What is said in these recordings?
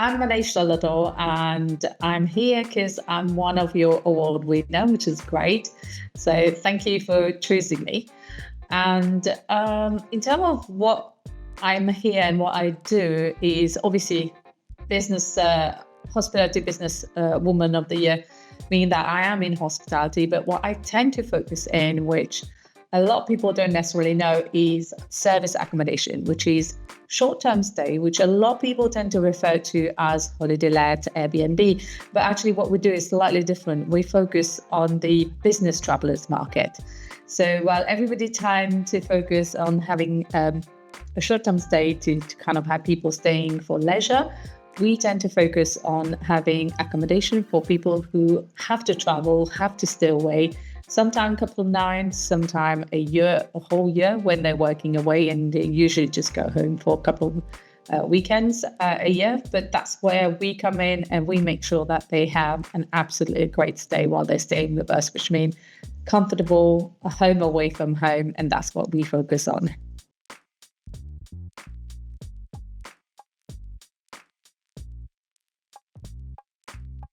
I'm Moneesha Ludhor, and I'm here because I'm one of your award winners, which is great. So thank you for choosing me. And in terms of what I'm here and what I do is obviously business, hospitality business woman of the year, meaning that I am in hospitality. But what I tend to focus in, which a lot of people don't necessarily know, is service accommodation, which is short-term stay, which a lot of people tend to refer to as holiday let, Airbnb. But actually what we do is slightly different. We focus on the business travelers market. So while everybody tends to focus on having a short-term stay to kind of have people staying for leisure, we tend to focus on having accommodation for people who have to travel, have to stay away, sometimes a couple of nights, sometimes a year, a whole year when they're working away, and they usually just go home for a couple of weekends a year. But that's where we come in and we make sure that they have an absolutely great stay while they're staying with us, which means comfortable, a home away from home. And that's what we focus on.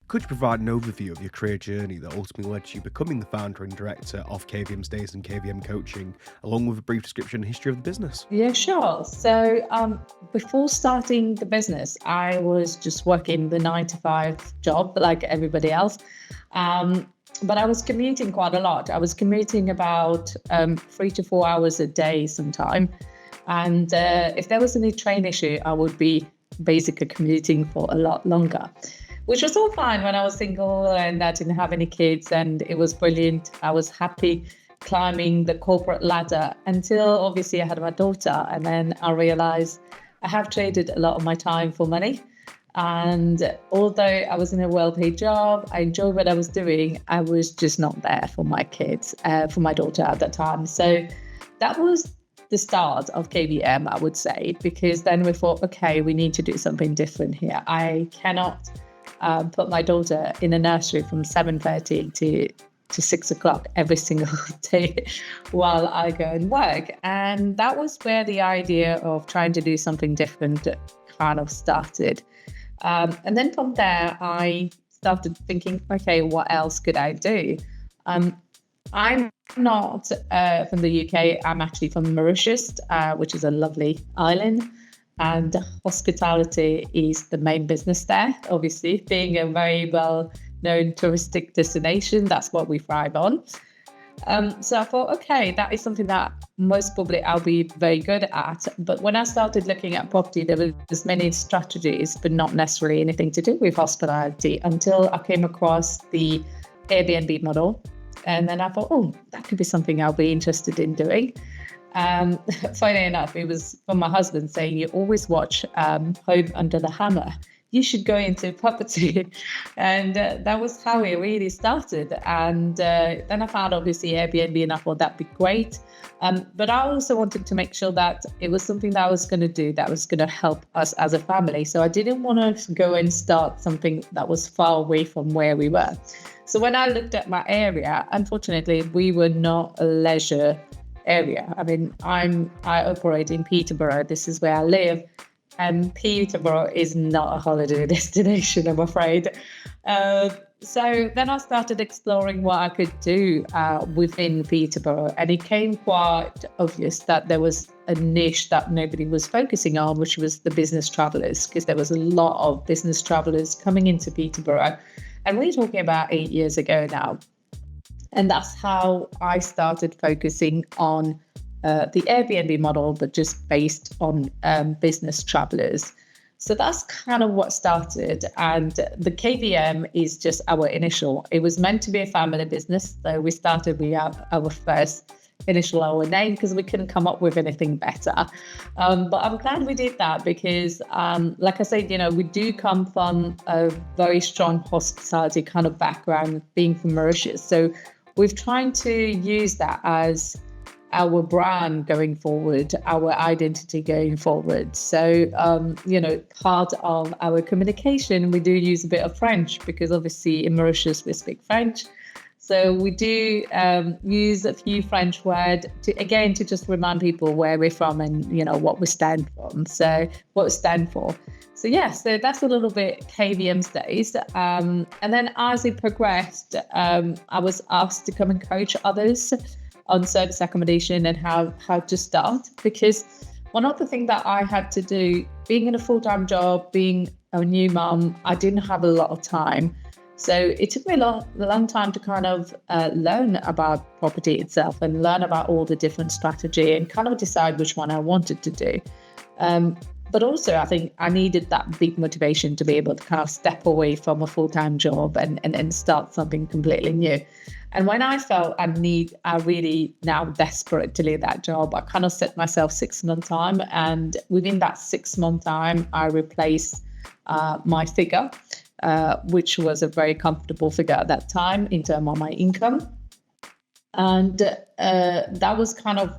Could you provide an overview of your career journey that ultimately led to you becoming the founder and director of KVM Stays and KVM Coaching, along with a brief description and history of the business? Yeah, sure. So before starting the business, I was just working the 9-to-5 job like everybody else. But I was commuting quite a lot. I was commuting about 3 to 4 hours a day sometime. And if there was any train issue, I would be basically commuting for a lot longer, which was all fine when I was single and I didn't have any kids, and it was brilliant. I was happy climbing the corporate ladder until obviously I had my daughter, and then I realized I have traded a lot of my time for money. And although I was in a well-paid job, I enjoyed what I was doing, I was just not there for my kids, for my daughter at that time. So that was the start of KVM, I would say, because then we thought, okay, we need to do something different here. I cannot put my daughter in a nursery from 7:30 to 6 o'clock every single day while I go and work. And that was where the idea of trying to do something different kind of started. And then from there, I started thinking, okay, what else could I do? I'm not from the UK. I'm actually from Mauritius, which is a lovely island. And hospitality is the main business there, obviously, being a very well-known touristic destination. That's what we thrive on. So I thought, okay, that is something that most probably I'll be very good at. But when I started looking at property, there was many strategies, but not necessarily anything to do with hospitality, until I came across the Airbnb model. And then I thought, oh, that could be something I'll be interested in doing. Funny enough, it was from my husband saying, you always watch Home Under the Hammer. You should go into property. And that was how it really started. And then I found obviously Airbnb, and I thought that'd be great. But I also wanted to make sure that it was something that I was going to do that was going to help us as a family. So I didn't want to go and start something that was far away from where we were. So when I looked at my area, unfortunately, we were not a leisure area. I mean, I operate in Peterborough. This is where I live. And Peterborough is not a holiday destination, I'm afraid. So then I started exploring what I could do within Peterborough. And it came quite obvious that there was a niche that nobody was focusing on, which was the business travelers, because there was a lot of business travelers coming into Peterborough. And we're talking about 8 years ago now. And that's how I started focusing on the Airbnb model, but just based on business travelers. So that's kind of what started. And the KVM is just our initial. It was meant to be a family business. So we started with our first initial, our name, because we couldn't come up with anything better. But I'm glad we did that because, like I said, we do come from a very strong hospitality kind of background, being from Mauritius. So we've tried to use that as our brand going forward, our identity going forward. So, part of our communication, we do use a bit of French because obviously in Mauritius we speak French. So we do use a few French words to just remind people where we're from and, what we stand from. So what we stand for. So yeah, so that's a little bit KVM's days. And then as it progressed, I was asked to come and coach others on service accommodation and how to start. Because one of the things that I had to do, being in a full-time job, being a new mum, I didn't have a lot of time. So it took me a long time to kind of learn about property itself and learn about all the different strategy and kind of decide which one I wanted to do. But also, I think I needed that big motivation to be able to kind of step away from a full-time job and start something completely new. And when I felt I really now desperate to leave that job, I kind of set myself 6-month time. And within that 6-month time, I replaced my figure, which was a very comfortable figure at that time in terms of my income. And that was kind of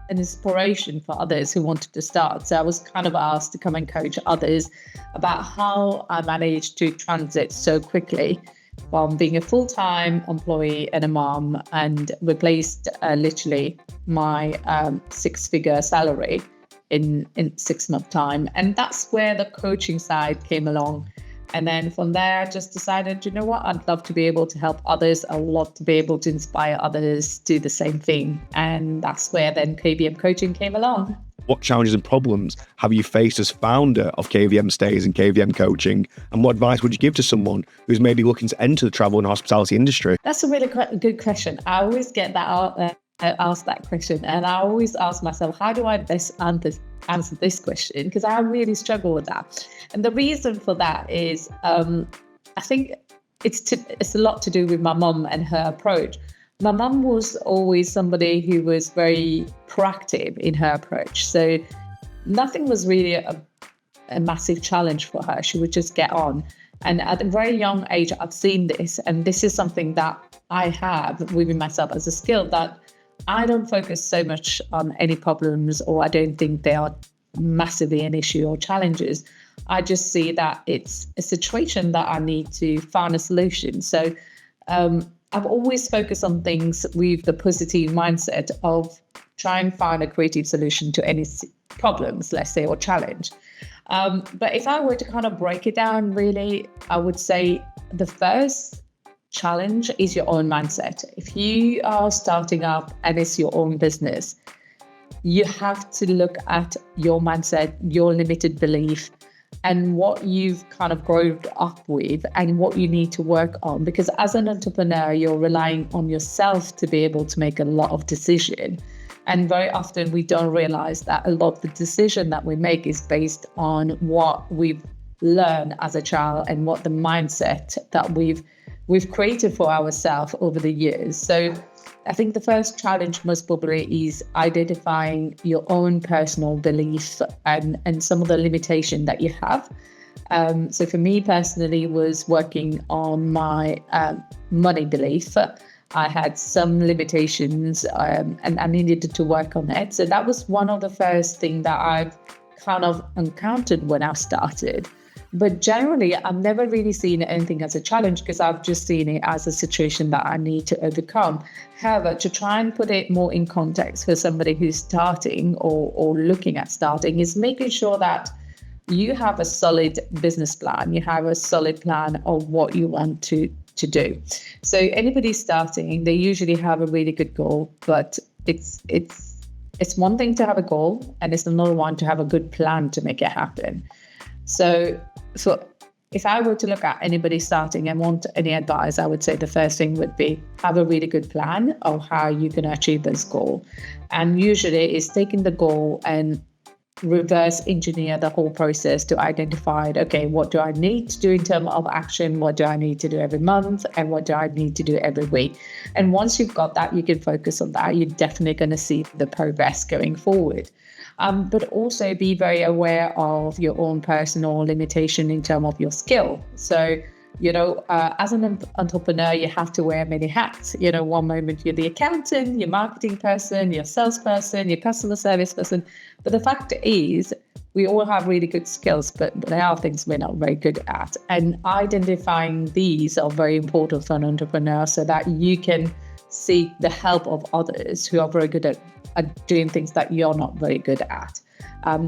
an inspiration for others who wanted to start. So I was kind of asked to come and coach others about how I managed to transit so quickly from being a full-time employee and a mom and replaced literally my 6-figure salary in 6-month time. And that's where the coaching side came along. And then from there, I just decided, you know what, I'd love to be able to help others. I'd love to be able to inspire others to do the same thing. And that's where then KVM coaching came along. What challenges and problems have you faced as founder of KVM Stays and KVM Coaching? And what advice would you give to someone who's maybe looking to enter the travel and hospitality industry? That's a really good question. I always get that asked that question. And I always ask myself, how do I best answer this question? Because I really struggle with that. And the reason for that is I think it's a lot to do with my mum and her approach. My mum was always somebody who was very proactive in her approach. So nothing was really a massive challenge for her. She would just get on. And at a very young age, I've seen this. And this is something that I have within myself as a skill, that I don't focus so much on any problems, or I don't think they are massively an issue or challenges. I just see that it's a situation that I need to find a solution. So I've always focused on things with the positive mindset of try and find a creative solution to any problems, let's say, or challenge. But if I were to kind of break it down, really, I would say the first challenge is your own mindset. If you are starting up and it's your own business, you have to look at your mindset, your limited belief, and what you've kind of grown up with and what you need to work on. Because as an entrepreneur, you're relying on yourself to be able to make a lot of decisions. And very often we don't realize that a lot of the decision that we make is based on what we've learned as a child and what the mindset that we've created for ourselves over the years. So I think the first challenge most probably is identifying your own personal beliefs and some of the limitation that you have. So for me personally was working on my money belief. I had some limitations and I needed to work on it. So that was one of the first things that I've kind of encountered when I started. But generally, I've never really seen anything as a challenge because I've just seen it as a situation that I need to overcome. However, to try and put it more in context for somebody who's starting or looking at starting is making sure that you have a solid business plan. You have a solid plan of what you want to do. So anybody starting, they usually have a really good goal, but it's one thing to have a goal and it's another one to have a good plan to make it happen. So if I were to look at anybody starting and want any advice, I would say the first thing would be have a really good plan of how you're going to achieve this goal. And usually it's taking the goal and reverse engineer the whole process to identify, okay, what do I need to do in terms of action? What do I need to do every month? And what do I need to do every week? And once you've got that, you can focus on that. You're definitely going to see the progress going forward. But also be very aware of your own personal limitation in terms of your skill. So As an entrepreneur, you have to wear many hats. One moment you're the accountant, your marketing person, your salesperson, your customer service person. But the fact is, we all have really good skills, but there are things we're not very good at. And identifying these are very important for an entrepreneur so that you can seek the help of others who are very good at doing things that you're not very good at.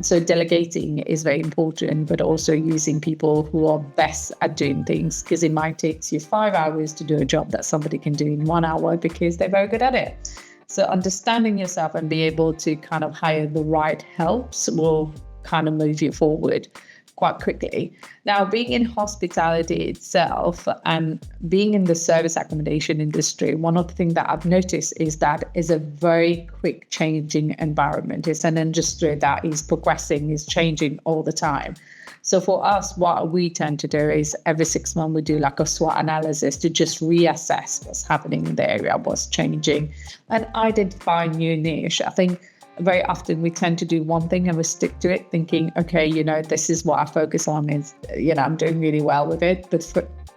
So delegating is very important, but also using people who are best at doing things, because it might take you 5 hours to do a job that somebody can do in 1 hour because they're very good at it. So understanding yourself and be able to kind of hire the right helps will kind of move you forward quite quickly. Now, being in hospitality itself and being in the service accommodation industry, one of the things that I've noticed is that it's a very quick changing environment. It's an industry that is progressing, is changing all the time. So for us, what we tend to do is every 6 months, we do like a SWOT analysis to just reassess what's happening in the area, what's changing, and identify new niche. I think very often we tend to do one thing and we stick to it thinking, okay, this is what I focus on is, I'm doing really well with it, but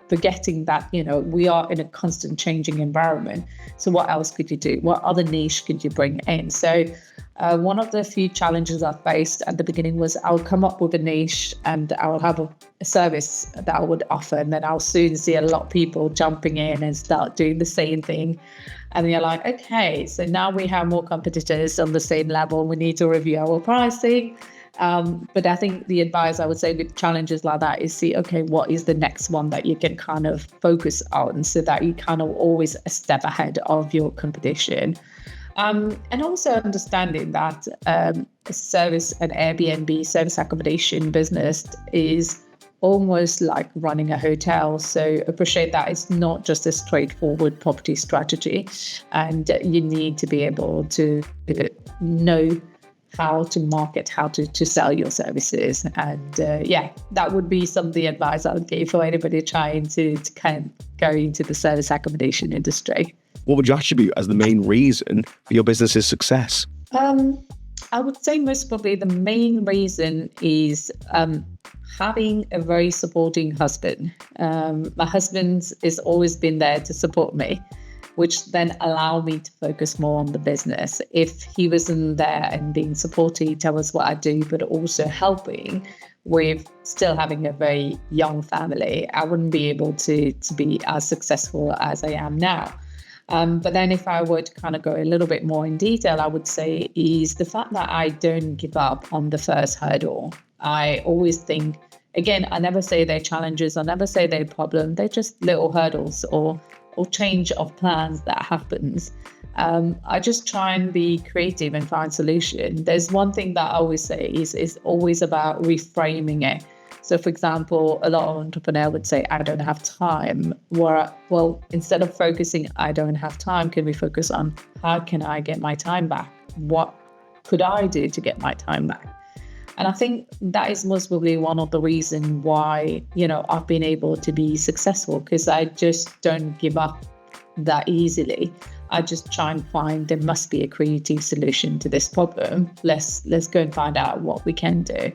forgetting that, we are in a constant changing environment. So what else could you do? What other niche could you bring in? So one of the few challenges I faced at the beginning was I'll come up with a niche and I'll have a service that I would offer. And then I'll soon see a lot of people jumping in and start doing the same thing. And you're like, okay, so now we have more competitors on the same level. We need to review our pricing. But I think the advice I would say with challenges like that is see, okay, what is the next one that you can kind of focus on so that you kind of always a step ahead of your competition. And also understanding that service and Airbnb service accommodation business is almost like running a hotel. So appreciate that it's not just a straightforward property strategy, and you need to be able to know how to market, how to sell your services. And that would be some of the advice I would give for anybody trying to kind of go into the service accommodation industry. What would you attribute as the main reason for your business's success? I would say most probably the main reason is having a very supporting husband. My husband has always been there to support me, which then allowed me to focus more on the business. If he wasn't there and being supportive, tell us what I do, but also helping with still having a very young family, I wouldn't be able to be as successful as I am now. But then if I were to kind of go a little bit more in detail, I would say is the fact that I don't give up on the first hurdle. I always think, again, I never say they're challenges, I never say they're problems, they're just little hurdles or change of plans that happens. I just try and be creative and find solution. There's one thing that I always say is always about reframing it. So for example, a lot of entrepreneurs would say, I don't have time. Well, instead of focusing, I don't have time, can we focus on how can I get my time back? What could I do to get my time back? And I think that is most probably one of the reasons why, I've been able to be successful, because I just don't give up that easily. I just try and find there must be a creative solution to this problem. Let's go and find out what we can do.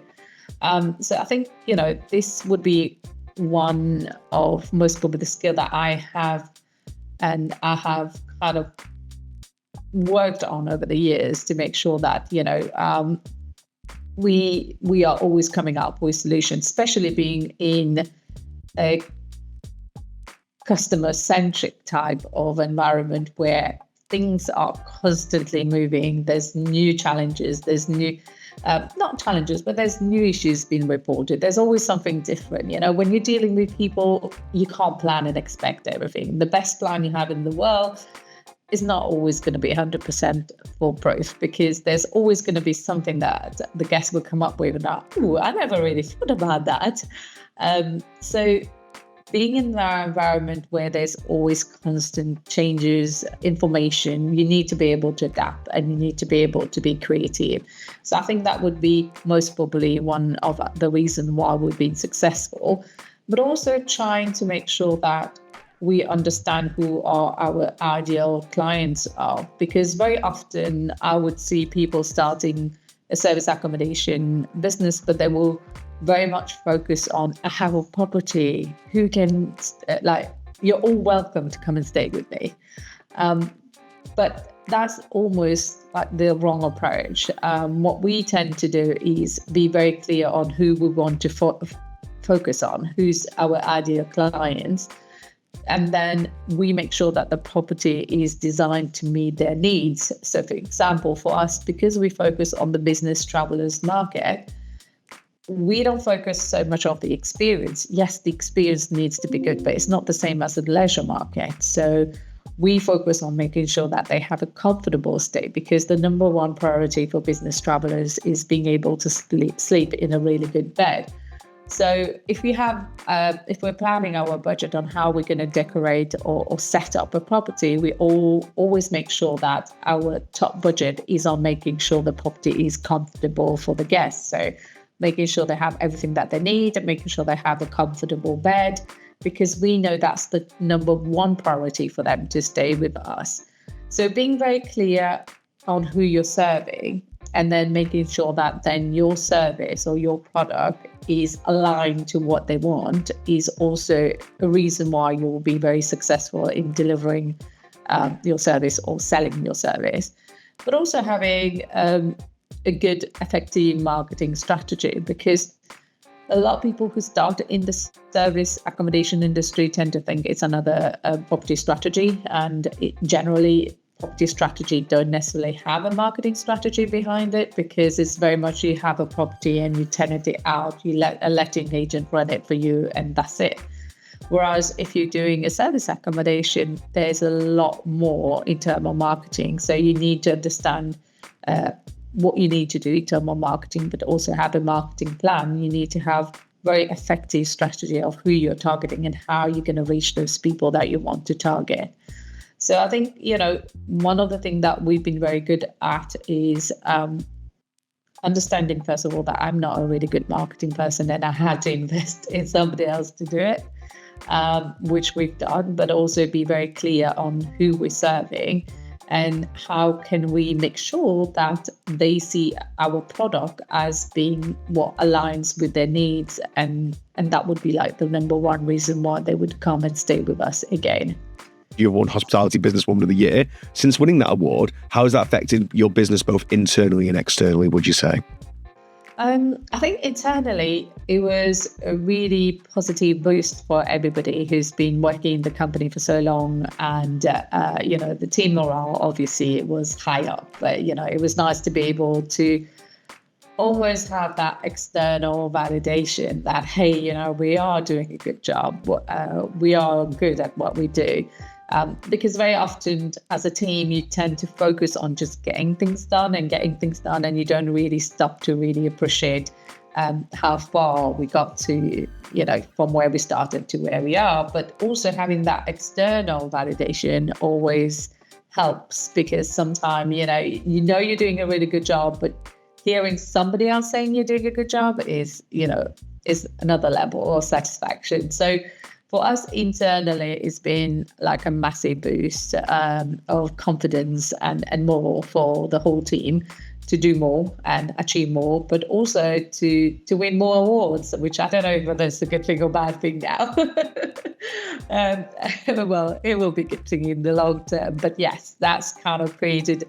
So I think, this would be one of most probably the skill that I have, and I have kind of worked on over the years to make sure that, we are always coming up with solutions, especially being in a customer-centric type of environment where things are constantly moving. There's new challenges, there's new not challenges, but there's new issues being reported. There's always something different. When you're dealing with people, you can't plan and expect everything. The best plan you have in the world is not always going to be 100% foolproof, because there's always going to be something that the guest will come up with and I never really thought about that. So being in that environment where there's always constant changes, information, you need to be able to adapt and you need to be able to be creative. So I think that would be most probably one of the reasons why we've been successful, but also trying to make sure that we understand who our ideal clients are. Because very often I would see people starting a service accommodation business, but they will very much focus on, I have a property, who can, you're all welcome to come and stay with me. But that's almost like the wrong approach. What we tend to do is be very clear on who we want to focus on, who's our ideal clients. And then we make sure that the property is designed to meet their needs. So for example, for us, because we focus on the business travelers market, we don't focus so much on the experience. Yes, the experience needs to be good, but it's not the same as the leisure market. So we focus on making sure that they have a comfortable stay, because the number one priority for business travelers is being able to sleep in a really good bed. So if we're planning our budget on how we're going to decorate or set up a property, we always make sure that our top budget is on making sure the property is comfortable for the guests. So making sure they have everything that they need and making sure they have a comfortable bed, because we know that's the number one priority for them to stay with us. So being very clear on who you're serving, and then making sure that then your service or your product is aligned to what they want, is also a reason why you will be very successful in delivering your service or selling your service. But also having a good, effective marketing strategy, because a lot of people who start in the service accommodation industry tend to think it's another property strategy, and generally property strategy don't necessarily have a marketing strategy behind it, because it's very much you have a property and you tenant it out, you let a letting agent run it for you, and that's it. Whereas if you're doing a service accommodation, there's a lot more in terms of marketing. So you need to understand what you need to do in terms of marketing, but also have a marketing plan. You need to have very effective strategy of who you're targeting and how you're going to reach those people that you want to target. So I think, one of the things that we've been very good at is understanding, first of all, that I'm not a really good marketing person and I had to invest in somebody else to do it, which we've done, but also be very clear on who we're serving and how can we make sure that they see our product as being what aligns with their needs. And that would be like the number one reason why they would come and stay with us again. You won Hospitality Businesswoman of the Year. Since winning that award, how has that affected your business both internally and externally, would you say? I think internally, it was a really positive boost for everybody who's been working in the company for so long. And, the team morale, obviously, it was high up. But, it was nice to be able to always have that external validation that, hey, we are doing a good job. We are good at what we do. Because very often as a team, you tend to focus on just getting things done, and you don't really stop to really appreciate how far we got to, from where we started to where we are. But also having that external validation always helps, because sometimes, you're doing a really good job, but hearing somebody else saying you're doing a good job is another level of satisfaction. So for us internally, it's been like a massive boost of confidence and more for the whole team to do more and achieve more, but also to win more awards, which I don't know whether it's a good thing or bad thing now. Well, it will be a good thing in the long term. But yes, that's kind of created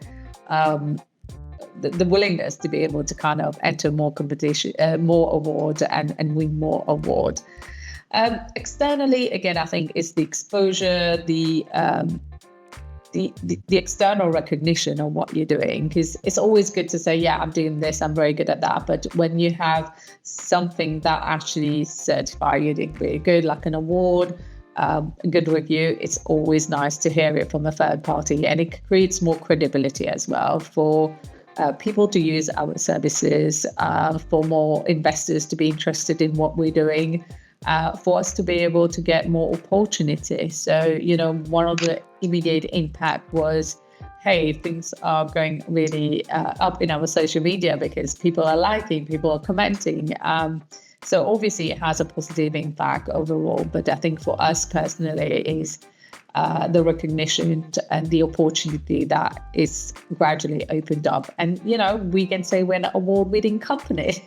the willingness to be able to kind of enter more competition, more award and win more award. Externally, again, I think it's the exposure, the external recognition of what you're doing, because it's always good to say, yeah, I'm doing this, I'm very good at that. But when you have something that actually certifies you doing really good, like an award, a good review, it's always nice to hear it from a third party, and it creates more credibility as well for people to use our services, for more investors to be interested in what we're doing. For us to be able to get more opportunities. So, one of the immediate impact was, hey, things are going really up in our social media because people are liking, people are commenting. So obviously it has a positive impact overall. But I think for us personally is the recognition and the opportunity that is gradually opened up. And, we can say we're an award-winning company.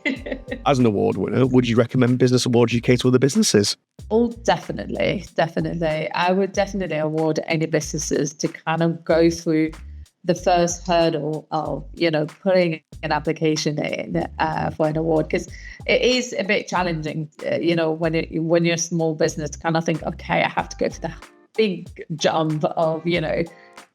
As an award winner, would you recommend Business Awards UK to other businesses? Oh, definitely. Definitely. I would definitely award any businesses to kind of go through the first hurdle of, putting an application in for an award, because it is a bit challenging, when you're a small business to kind of think, okay, I have to go for the big jump of,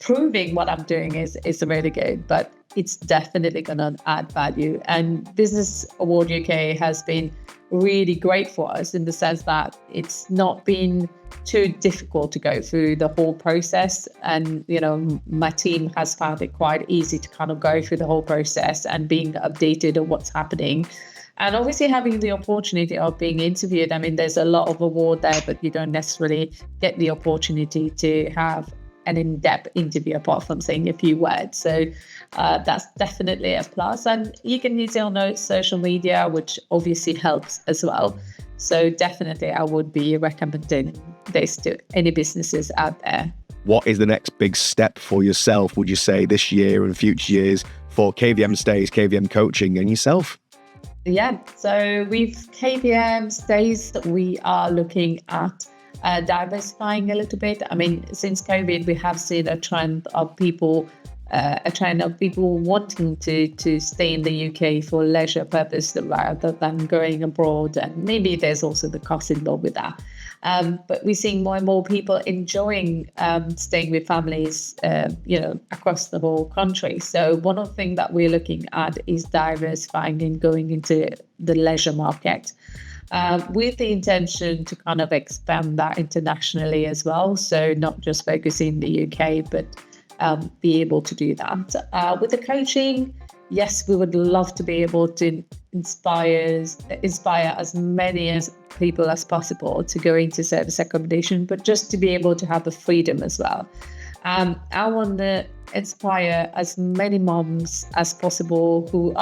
proving what I'm doing is really good, but it's definitely going to add value. And Business Award UK has been really great for us in the sense that it's not been too difficult to go through the whole process. And, my team has found it quite easy to kind of go through the whole process and being updated on what's happening. And obviously having the opportunity of being interviewed. I mean, there's a lot of award there, but you don't necessarily get the opportunity to have an in-depth interview apart from saying a few words. So that's definitely a plus. And you can use it on social media, which obviously helps as well. So definitely I would be recommending this to any businesses out there. What is the next big step for yourself, would you say, this year and future years for KVM Stays, KVM Coaching, and yourself? Yeah, so with KVM Stays, we are looking at diversifying a little bit. I mean, since COVID, we have seen a trend of people wanting to stay in the UK for leisure purpose rather than going abroad. And maybe there's also the cost involved with that. But we're seeing more and more people enjoying staying with families, across the whole country. So one of the things that we're looking at is diversifying and going into the leisure market. With the intention to kind of expand that internationally as well. So not just focusing in the UK, but be able to do that. With the coaching, yes, we would love to be able to inspire as many as people as possible to go into service accommodation, but just to be able to have the freedom as well. I want to inspire as many moms as possible who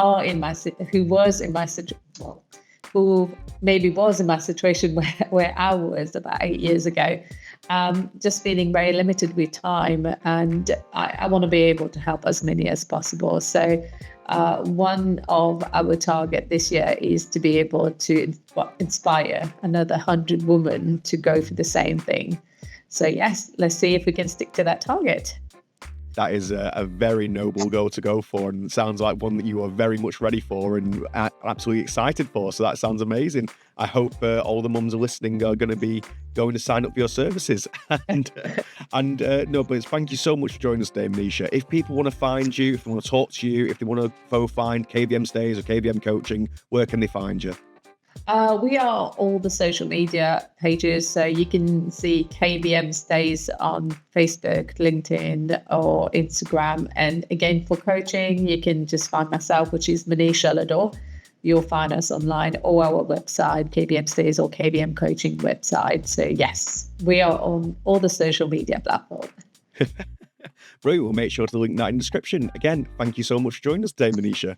maybe was in my situation where I was about 8 years ago, just feeling very limited with time. And I want to be able to help as many as possible. So one of our target this year is to be able to inspire another 100 women to go for the same thing. So yes, let's see if we can stick to that target. That is a very noble goal to go for, and sounds like one that you are very much ready for and absolutely excited for. So that sounds amazing. I hope all the mums are listening are going to be going to sign up for your services. But thank you so much for joining us today, Moneesha. If people want to find you, if they want to talk to you, if they want to find KVM Stays or KVM Coaching, where can they find you? We are all the social media pages, so you can see KVM Stays on Facebook, LinkedIn, or Instagram. And again, for coaching, you can just find myself, which is Moneesha Ludhor. You'll find us online or our website, KVM Stays or KVM Coaching website. So yes, we are on all the social media platforms. Brilliant. We'll make sure to link that in the description. Again, thank you so much for joining us today, Moneesha.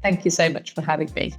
Thank you so much for having me.